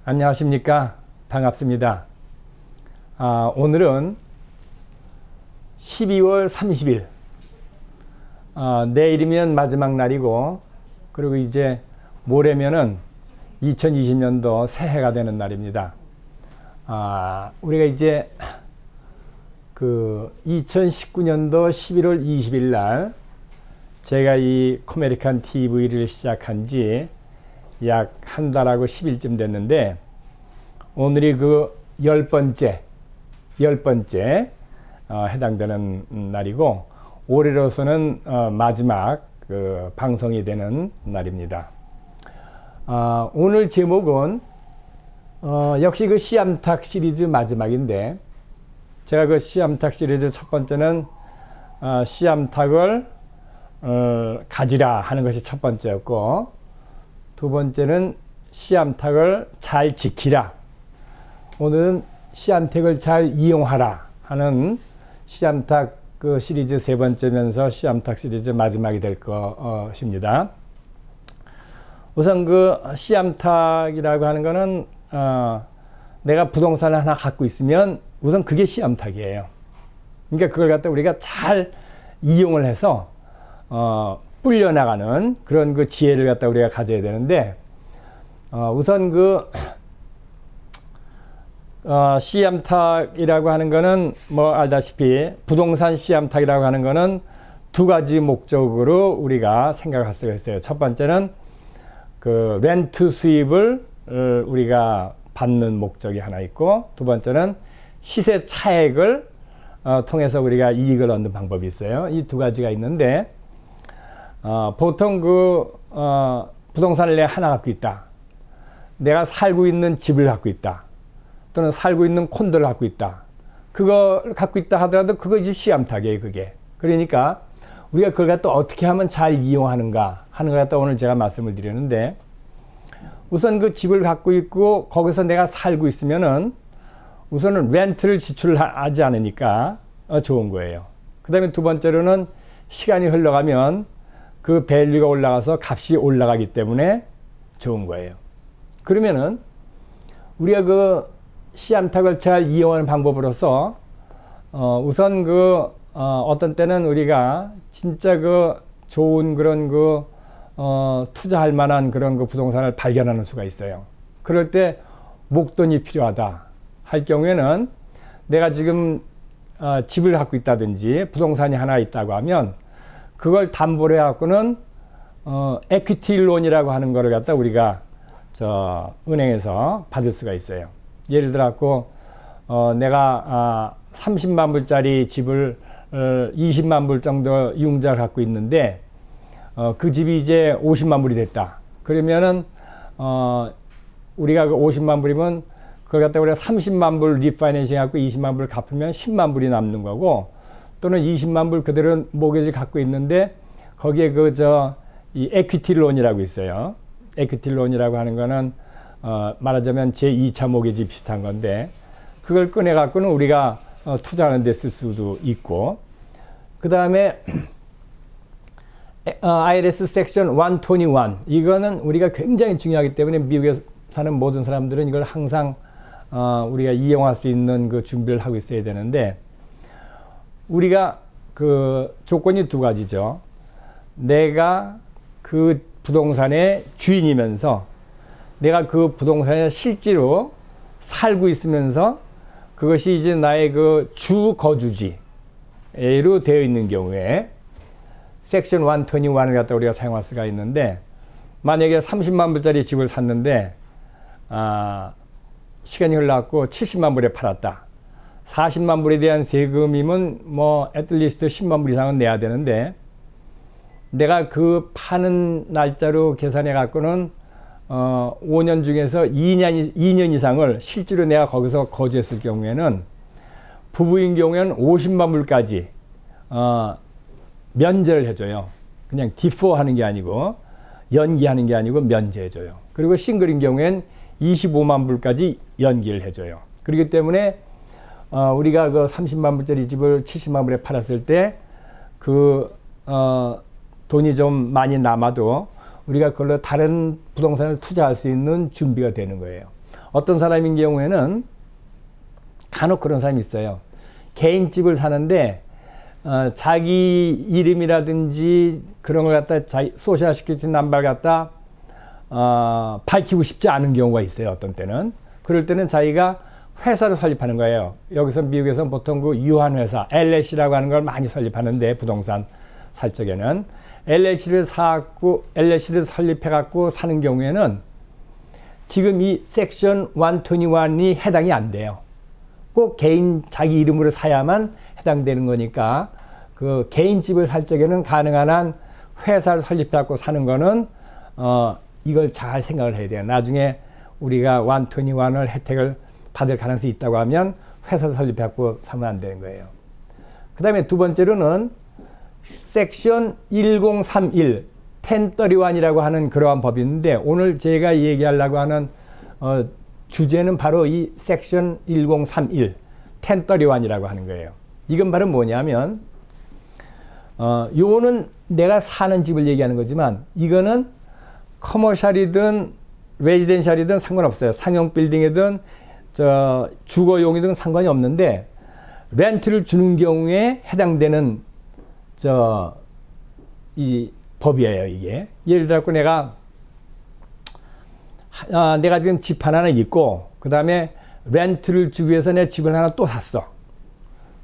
안녕하십니까. 반갑습니다. 오늘은 12월 30일. 내일이면 마지막 날이고, 그리고 이제 모레면은 2020년도 새해가 되는 날입니다. 우리가 이제 그 2019년도 11월 20일 날 제가 이 코메리칸 TV를 시작한 지 약 한 달하고 10일쯤 됐는데, 오늘이 그 10번째 해당되는 날이고, 올해로서는 마지막 그 방송이 되는 날입니다. 오늘 제목은 역시 그 씨암탉 시리즈 마지막인데, 제가 그 씨암탉 시리즈 첫 번째는 씨암탉을 가지라 하는 것이 첫 번째였고, 두 번째는 씨암탉을 잘 지키라. 오늘은 씨암탉을 잘 이용하라 하는 씨암탉 그 시리즈 세 번째면서 씨암탉 시리즈 마지막이 될 것입니다. 우선 그 씨암탉이라고 하는 거는 내가 부동산을 하나 갖고 있으면 우선 그게 씨암탉이에요. 그러니까 그걸 갖다 우리가 잘 이용을 해서 불려나가는 그런 그 지혜를 갖다 우리가 가져야 되는데, 우선 그 씨암탉이라고 하는 거는 뭐 알다시피 부동산 씨암탉이라고 하는 거는 두 가지 목적으로 우리가 생각할 수가 있어요. 첫 번째는 그 렌트 수입을 우리가 받는 목적이 하나 있고, 두 번째는 시세 차익을 통해서 우리가 이익을 얻는 방법이 있어요. 이 두 가지가 있는데, 보통 그 부동산을 내가 하나 갖고 있다, 내가 살고 있는 집을 갖고 있다, 또는 살고 있는 콘도를 갖고 있다, 그걸 갖고 있다 하더라도 그거 이제 씨암탉이에요. 그게. 그러니까 우리가 그걸 갖다 어떻게 하면 잘 이용하는가 하는 걸 갖다 오늘 제가 말씀을 드리는데, 우선 그 집을 갖고 있고 거기서 내가 살고 있으면은 우선은 렌트를 지출하지 않으니까 좋은 거예요. 그 다음에 두 번째로는 시간이 흘러가면 그 밸류가 올라가서 값이 올라가기 때문에 좋은 거예요. 그러면은 우리가 그 씨암탉을 잘 이용하는 방법으로서 우선 그 어떤 때는 우리가 진짜 그 좋은 그런 그 투자할 만한 그런 그 부동산을 발견하는 수가 있어요. 그럴 때 목돈이 필요하다 할 경우에는, 내가 지금 집을 갖고 있다든지 부동산이 하나 있다고 하면 그걸 담보로 해갖고는 에퀴티 론이라고 하는 거를 갖다 우리가 은행에서 받을 수가 있어요. 예를 들어갖고 내가 30만 불짜리 집을 20만 불 정도 융자를 갖고 있는데, 그 집이 이제 50만 불이 됐다. 그러면은 우리가 그 50만 불이면 그걸 갖다 우리가 30만 불 리파이낸싱 갖고 20만 불 갚으면 10만 불이 남는 거고, 또는 20만 불 그대로 모기지 갖고 있는데 거기에 이 에퀴티 론이라고 있어요. 에퀴티 론이라고 하는 거는 말하자면 제2차 모기지 비슷한 건데, 그걸 꺼내 갖고는 우리가 투자하는 데 쓸 수도 있고, 그 다음에 IRS 섹션 121, 이거는 우리가 굉장히 중요하기 때문에 미국에 사는 모든 사람들은 이걸 항상 우리가 이용할 수 있는 그 준비를 하고 있어야 되는데, 우리가 그 조건이 두 가지죠. 내가 그 부동산의 주인이면서 내가 그 부동산에 실제로 살고 있으면서 그것이 이제 나의 그 주 거주지로 되어 있는 경우에 섹션 121을 갖다 우리가 사용할 수가 있는데, 만약에 30만 불짜리 집을 샀는데 시간이 흘러갖고 70만 불에 팔았다. 40만 불에 대한 세금이면 뭐 애틀리스트 10만 불 이상은 내야 되는데, 내가 그 파는 날짜로 계산해 갖고는 5년 중에서 2년 이상을 실제로 내가 거기서 거주했을 경우에는, 부부인 경우에는 50만 불까지 면제를 해줘요. 그냥 디포 하는 게 아니고, 연기하는 게 아니고 면제해줘요. 그리고 싱글인 경우엔 25만 불까지 연기를 해줘요. 그렇기 때문에 우리가 그 30만 불짜리 집을 70만 불에 팔았을 때 그 돈이 좀 많이 남아도 우리가 그걸로 다른 부동산을 투자할 수 있는 준비가 되는 거예요. 어떤 사람인 경우에는 간혹 그런 사람이 있어요. 개인집을 사는데 자기 이름이라든지 그런 걸 갖다 자기 소셜 시큐리티 넘버를 갖다 밝히고 싶지 않은 경우가 있어요. 어떤 때는. 그럴 때는 자기가 회사를 설립하는 거예요. 여기서 미국에서는 보통 그 유한회사 LLC라고 하는 걸 많이 설립하는데 부동산 살 적에는 LLC를 설립해갖고 사는 경우에는 지금 이 섹션 121이 해당이 안 돼요. 꼭 개인 자기 이름으로 사야만 해당되는 거니까 그 개인 집을 살 적에는 가능한 한 회사를 설립해갖고 사는 거는 이걸 잘 생각을 해야 돼요. 나중에 우리가 121을 혜택을 받을 가능성이 있다고 하면 회사를 설립해갖고 사면 안 되는 거예요. 그 다음에 두 번째로는 섹션 1031 1031이라고 하는 그러한 법이 있는데 오늘 제가 얘기하려고 하는 주제는 바로 이 섹션 1031 1031이라고 하는 거예요. 이건 바로 뭐냐면 요거는 내가 사는 집을 얘기하는 거지만 이거는 커머셜이든 레지덴셜이든 상관없어요. 상용 빌딩이든 주거용이든 상관이 없는데 렌트를 주는 경우에 해당되는 이 법이에요. 이게 예를 들어 내가 지금 집 하나는 있고 그 다음에 렌트를 주기 위해서 내 집을 하나 또 샀어.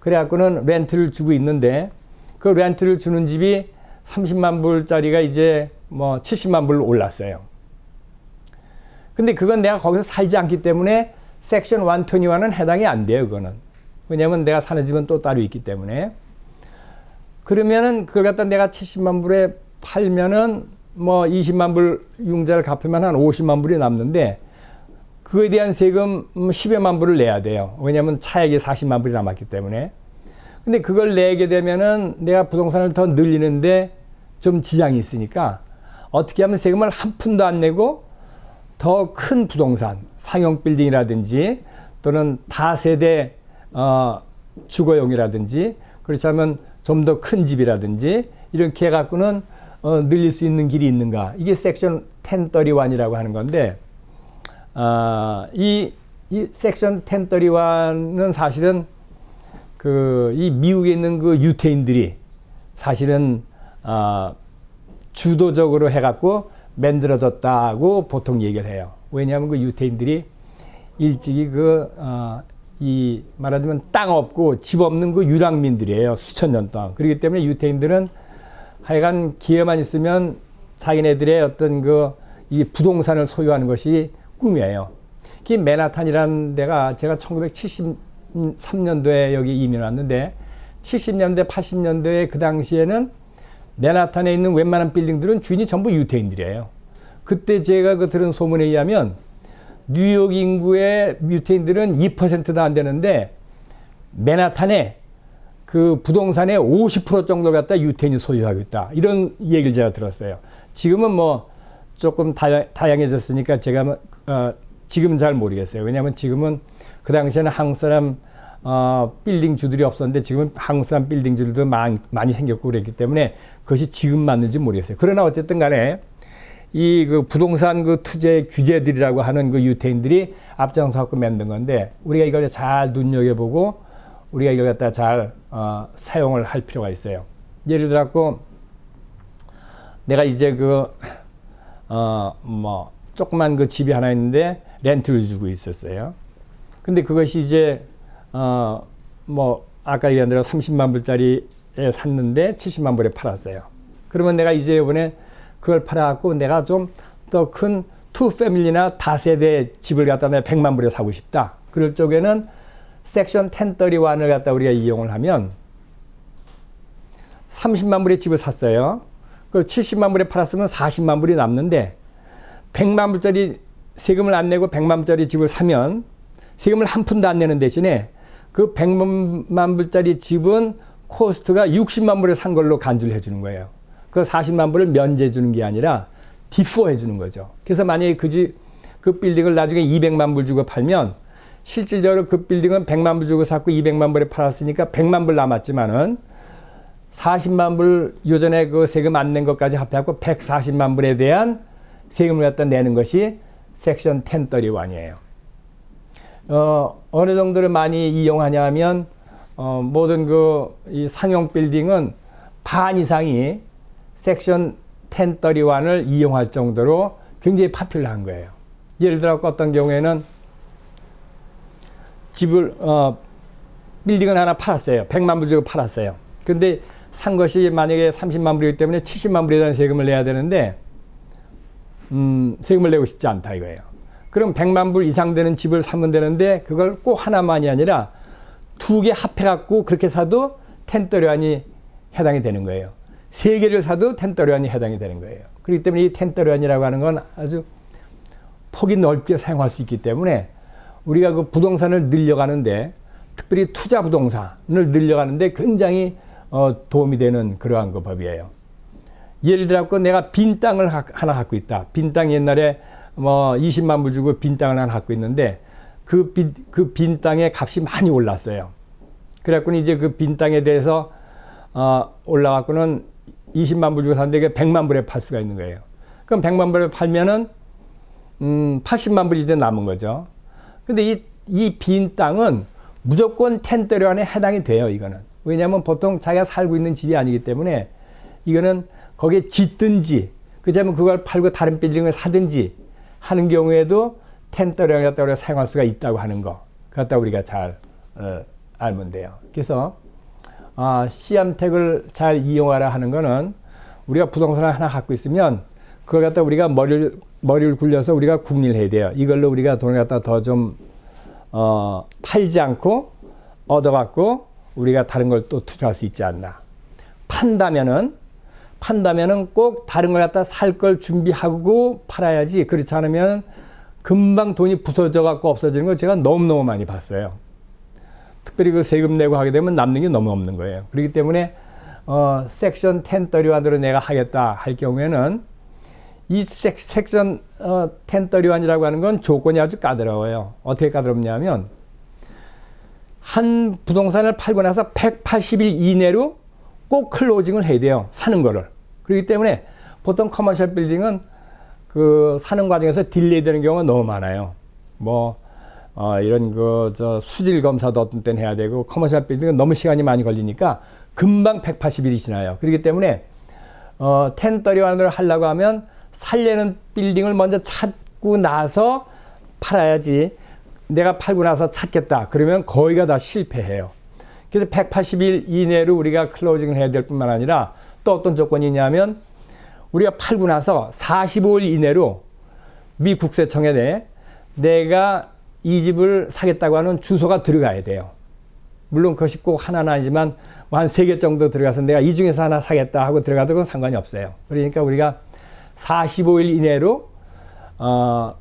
그래갖고는 렌트를 주고 있는데 그 렌트를 주는 집이 30만 불짜리가 이제 뭐 70만 불로 올랐어요. 근데 그건 내가 거기서 살지 않기 때문에 섹션 121은 해당이 안 돼요. 그거는. 왜냐면 내가 사는 집은 또 따로 있기 때문에. 그러면은 그걸 갖다 내가 70만 불에 팔면은 뭐 20만 불 융자를 갚으면 한 50만 불이 남는데 그거에 대한 세금 10여만 불을 내야 돼요. 왜냐면 차액이 40만 불이 남았기 때문에. 근데 그걸 내게 되면은 내가 부동산을 더 늘리는데 좀 지장이 있으니까 어떻게 하면 세금을 한 푼도 안 내고 더 큰 부동산, 상용 빌딩이라든지 또는 다세대 주거용이라든지 그렇지 않으면 좀 더 큰 집이라든지 이렇게 해갖고는 늘릴 수 있는 길이 있는가. 이게 섹션 1031이라고 하는 건데 이 섹션 1031은 사실은 이 미국에 있는 그 유태인들이 사실은 주도적으로 해갖고 만들어졌다고 보통 얘기를 해요. 왜냐하면 그 유태인들이 일찍이 이 말하자면 땅 없고 집 없는 그 유랑민들이에요. 수천 년 동안. 그렇기 때문에 유태인들은 하여간 기회만 있으면 자기네들의 어떤 이 부동산을 소유하는 것이 꿈이에요. 그 맨하탄이라는 데가 제가 1973년도에 여기 이민 왔는데 70년대, 80년대에 그 당시에는 맨하탄에 있는 웬만한 빌딩들은 주인이 전부 유태인들이에요. 그때 제가 들은 소문에 의하면 뉴욕 인구의 유태인들은 2%도 안 되는데 맨하탄에 그 부동산의 50% 정도를 갖다 유태인이 소유하고 있다. 이런 얘기를 제가 들었어요. 지금은 뭐 조금 다양해졌으니까 제가 지금은 잘 모르겠어요. 왜냐하면 지금은 그 당시에는 한국 사람 빌딩 주들이 없었는데 지금은 한국 사람 빌딩 주들도 많이 생겼고 그랬기 때문에 그것이 지금 맞는지 모르겠어요. 그러나 어쨌든 간에 이 부동산 투자 규제들이라고 하는 유태인들이 앞장서 갖고 만든 건데 우리가 이걸 잘 눈여겨보고 우리가 이걸 갖다 잘 사용을 할 필요가 있어요. 예를 들어 내가 이제 조그만 집이 하나 있는데 렌트를 주고 있었어요. 근데 그것이 이제 아까 얘기한 대로 30만 불짜리에 샀는데 70만 불에 팔았어요. 그러면 내가 이제 이번에 그걸 팔아갖고 내가 좀 더 큰 투 패밀리나 다세대 집을 갖다 내가 100만 불에 사고 싶다. 그럴 적에는 섹션 1031을 갖다 우리가 이용을 하면 30만 불의 집을 샀어요. 그 70만 불에 팔았으면 40만 불이 남는데 100만 불짜리 세금을 안 내고 100만 불짜리 집을 사면 세금을 한 푼도 안 내는 대신에 그 100만 불짜리 집은 코스트가 60만 불에 산 걸로 간주를 해주는 거예요. 그 40만 불을 면제해 주는 게 아니라 디포해 주는 거죠. 그래서 만약에 그 빌딩을 나중에 200만 불 주고 팔면 실질적으로 그 빌딩은 100만 불 주고 샀고 200만 불에 팔았으니까 100만 불 남았지만은 40만 불 요전에 그 세금 안 낸 것까지 합해갖고 140만 불에 대한 세금을 갖다 내는 것이 섹션 1031이에요. 어느 정도로 많이 이용하냐면 모든 이 상용 빌딩은 반 이상이 섹션 1031을 이용할 정도로 굉장히 파퓰러한 거예요. 예를 들어 어떤 경우에는 집을 빌딩을 하나 팔았어요. 100만 불 주고 팔았어요. 근데 산 것이 만약에 30만 불이기 때문에 70만 불에 대한 세금을 내야 되는데 세금을 내고 싶지 않다 이거예요. 그럼 100만 불 이상 되는 집을 사면 되는데 그걸 꼭 하나만이 아니라 두 개 합해갖고 그렇게 사도 1031이 해당이 되는 거예요. 세 개를 사도 1031이 해당이 되는 거예요. 그렇기 때문에 이 1031이라고 하는 건 아주 폭이 넓게 사용할 수 있기 때문에 우리가 그 부동산을 늘려가는데 특별히 투자 부동산을 늘려가는데 굉장히 도움이 되는 그러한 그 법이에요. 예를 들어 내가 빈 땅을 하나 갖고 있다. 빈 땅 옛날에 뭐 20만 불 주고 빈 땅을 하나 갖고 있는데 그 빈 땅의 값이 많이 올랐어요. 그래갖고 이제 그 빈 땅에 대해서 올라갖고는 20만 불 주고 샀는데 그게 100만 불에 팔 수가 있는 거예요. 그럼 100만 불에 팔면은 80만 불이 이제 남은 거죠. 근데 이 빈 땅은 무조건 1031에 해당이 돼요, 이거는. 왜냐하면 보통 자기가 살고 있는 집이 아니기 때문에 이거는 거기에 짓든지, 그자면 그걸 팔고 다른 빌딩을 사든지 하는 경우에도 1031을 갖다 사용할 수가 있다고 하는 거. 갖다 우리가 잘 알면 돼요. 그래서 씨암택을 잘 이용하라 하는 거는 우리가 부동산을 하나 갖고 있으면 그걸 갖다 우리가 머리를 굴려서 우리가 궁리를 해야 돼요. 이걸로 우리가 돈을 갖다 더 좀 팔지 않고 얻어갖고 우리가 다른 걸 또 투자할 수 있지 않나. 판다면은 꼭 다른 걸 갖다 살 걸 준비하고 팔아야지. 그렇지 않으면 금방 돈이 부서져 갖고 없어지는 걸 제가 너무너무 많이 봤어요. 특별히 그 세금 내고 하게 되면 남는 게 너무 없는 거예요. 그렇기 때문에 섹션 1031으로 내가 하겠다 할 경우에는 이 섹션 1031이라고 하는 건 조건이 아주 까다로워요. 어떻게 까다롭냐면 한 부동산을 팔고 나서 180일 이내로 꼭 클로징을 해야 돼요. 사는 거를. 그렇기 때문에 보통 커머셜 빌딩은 그 사는 과정에서 딜레이 되는 경우가 너무 많아요. 이런 수질 검사도 어떤 때는 해야 되고 커머셜 빌딩은 너무 시간이 많이 걸리니까 금방 180일이 지나요. 그렇기 때문에 1031을 하려고 하면 살려는 빌딩을 먼저 찾고 나서 팔아야지. 내가 팔고 나서 찾겠다. 그러면 거의가 다 실패해요. 그래서 180일 이내로 우리가 클로징을 해야 될 뿐만 아니라 또 어떤 조건이 있냐면 우리가 팔고 나서 45일 이내로 미 국세청에 내가 이 집을 사겠다고 하는 주소가 들어가야 돼요. 물론 그것이 꼭 하나는 아니지만 한 3개 정도 들어가서 내가 이 중에서 하나 사겠다 하고 들어가도 그건 상관이 없어요. 그러니까 우리가 45일 이내로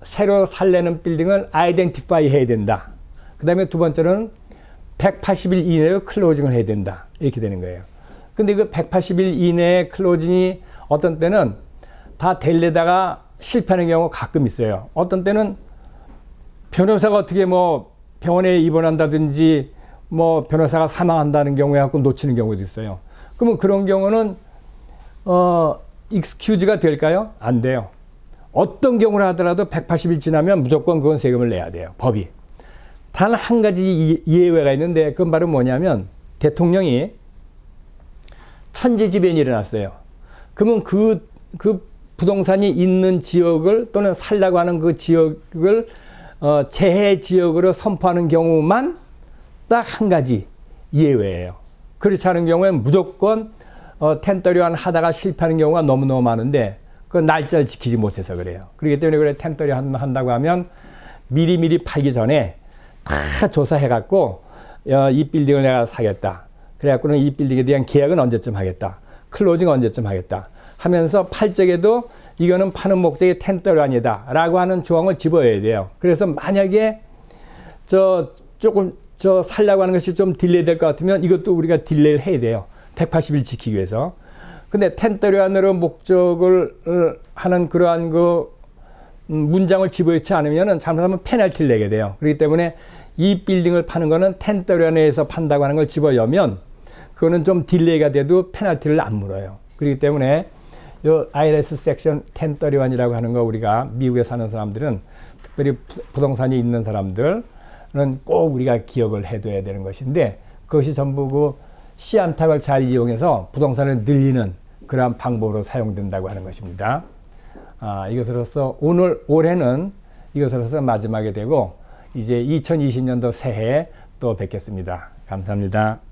새로 살려는 빌딩을 아이덴티파이 해야 된다. 그 다음에 두 번째로는 180일 이내로 클로징을 해야 된다. 이렇게 되는 거예요. 근데 그 180일 이내에 클로징이 어떤 때는 다 되려다가 실패하는 경우가 가끔 있어요. 어떤 때는 변호사가 어떻게 병원에 입원한다든지 변호사가 사망한다는 경우에 갖고 놓치는 경우도 있어요. 그러면 그런 경우는 익스큐즈가 될까요? 안 돼요. 어떤 경우를 하더라도 180일 지나면 무조건 그건 세금을 내야 돼요. 법이. 단 한 가지 예외가 있는데 그건 바로 뭐냐면 대통령이 천재지변이 일어났어요. 그러면 그 부동산이 있는 지역을 또는 살려고 하는 그 지역을 재해 지역으로 선포하는 경우만 딱 한 가지 예외예요. 그렇지 않은 경우에는 무조건 1031 하다가 실패하는 경우가 너무너무 많은데 그 날짜를 지키지 못해서 그래요. 그렇기 때문에 그래 1031 한다고 하면 미리 팔기 전에 다 조사해갖고 이 빌딩을 내가 사겠다. 그래갖고는 이 빌딩에 대한 계약은 언제쯤 하겠다. 클로징 언제쯤 하겠다. 하면서 팔 적에도 이거는 파는 목적이 1031이다 라고 하는 조항을 집어야 돼요. 그래서 만약에 조금 살려고 하는 것이 좀 딜레이 될 것 같으면 이것도 우리가 딜레이를 해야 돼요. 180일 지키기 위해서. 근데 1031으로 목적을 하는 그러한 문장을 집어넣지 않으면은 잘못하면 페널티를 내게 돼요. 그렇기 때문에 이 빌딩을 파는 거는 1031에서 판다고 하는 걸 집어넣으면 그거는 좀 딜레이가 돼도 페널티를 안 물어요. 그렇기 때문에 요 IRS 섹션 1031이라고 하는 거 우리가 미국에 사는 사람들은 특별히 부동산이 있는 사람들 꼭 우리가 기억을 해둬야 되는 것인데 그것이 전부 그 씨암탉을 잘 이용해서 부동산을 늘리는 그러한 방법으로 사용된다고 하는 것입니다. 이것으로서 올해는 이것으로서 마지막이 되고 이제 2020년도 새해에 또 뵙겠습니다. 감사합니다.